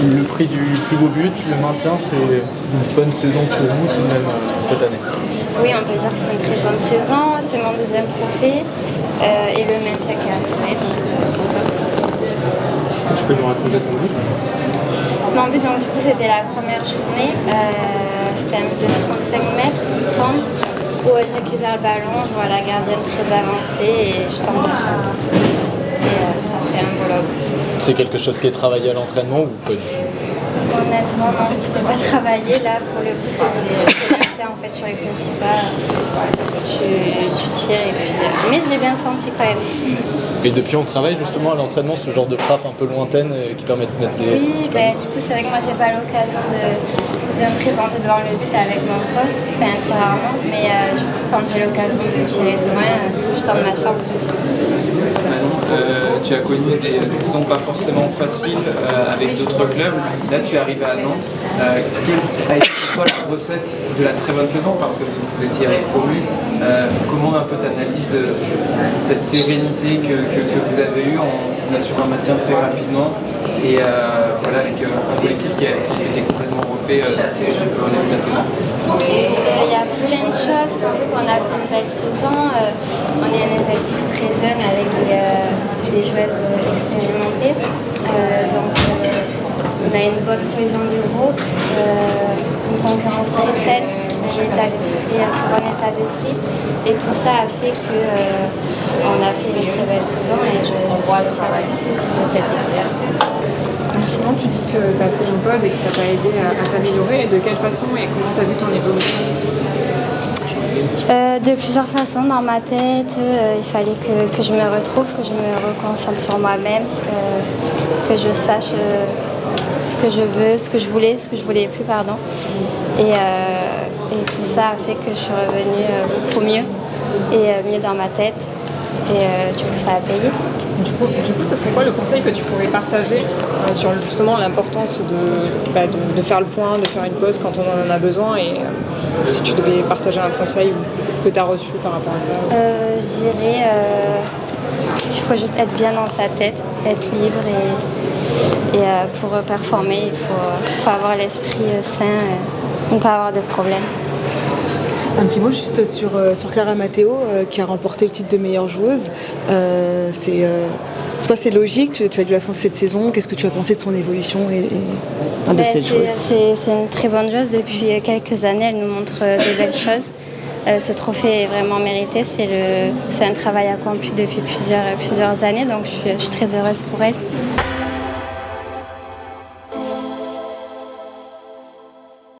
Le prix du plus beau but, le maintien, c'est une bonne saison pour vous tout de même cette année. Oui, on peut dire que c'est une très bonne saison. C'est mon deuxième trophée et le maintien qui est assuré. Donc, c'est top. Est-ce que tu peux nous raconter ton but? Mon but, donc, du coup, c'était la première journée. C'était un but de 35 mètres, il me semble, où je récupère le ballon, je vois la gardienne très avancée et je tombe la chance. Et ça fait un beau lob. C'est quelque chose qui est travaillé à l'entraînement ou pas du tout? Honnêtement, non, c'était pas travaillé. Là, pour le coup, c'est resté en fait, tu réfléchis pas, tu tires et puis. Mais je l'ai bien senti quand même. Et depuis, on travaille justement à l'entraînement ce genre de frappe un peu lointaine qui permet de mettre des. Oui, du coup, c'est vrai que moi, j'ai pas l'occasion de me présenter devant le but avec mon poste, enfin très rarement, mais du coup, quand j'ai l'occasion de tirer de loin, je tente ma chance. Tu as connu des saisons pas forcément faciles avec d'autres clubs. Là, tu es arrivé à Nantes. Quelle a été pour toi la recette de la très bonne saison? Parce que vous étiez promu. Comment un peu t'analyses cette sérénité que vous avez eue? On assure un maintien très rapidement. Et voilà, avec un collectif qui a été complètement refait au début de la saison. Il y a plein de choses qui ont fait qu'on a fait une belle saison. On est un effectif très jeune avec des joueuses expérimentées. Donc on a une bonne cohésion du groupe, une concurrence très saine, un très bon état d'esprit. Et tout ça a fait qu'on a fait une très belle saison et je suis très fière de cette équipe. Justement, tu dis que tu as fait une pause et que ça t'a aidé à t'améliorer. De quelle façon et comment tu as vu ton évolution? De plusieurs façons. Dans ma tête, il fallait que je me retrouve, que je me reconcentre sur moi-même, que je sache ce que je veux, ce que je voulais plus, pardon. Et tout ça a fait que je suis revenue beaucoup mieux et mieux dans ma tête. Et du coup, ça a payé. Du coup, ce serait quoi le conseil que tu pourrais partager sur justement l'importance de faire le point, de faire une pause quand on en a besoin et si tu devais partager un conseil que tu as reçu par rapport à ça? Je dirais qu'il faut juste être bien dans sa tête, être libre et pour performer, il faut avoir l'esprit sain, ne pas avoir de problème. Un petit mot juste sur Clara Matteo qui a remporté le titre de meilleure joueuse. Pour toi c'est logique, tu as dû la fin de cette saison, qu'est-ce que tu as pensé de son évolution de cette joueuse? C'est une très bonne joueuse, depuis quelques années elle nous montre de belles choses. Ce trophée est vraiment mérité, c'est un travail accompli depuis plusieurs années, donc je suis très heureuse pour elle.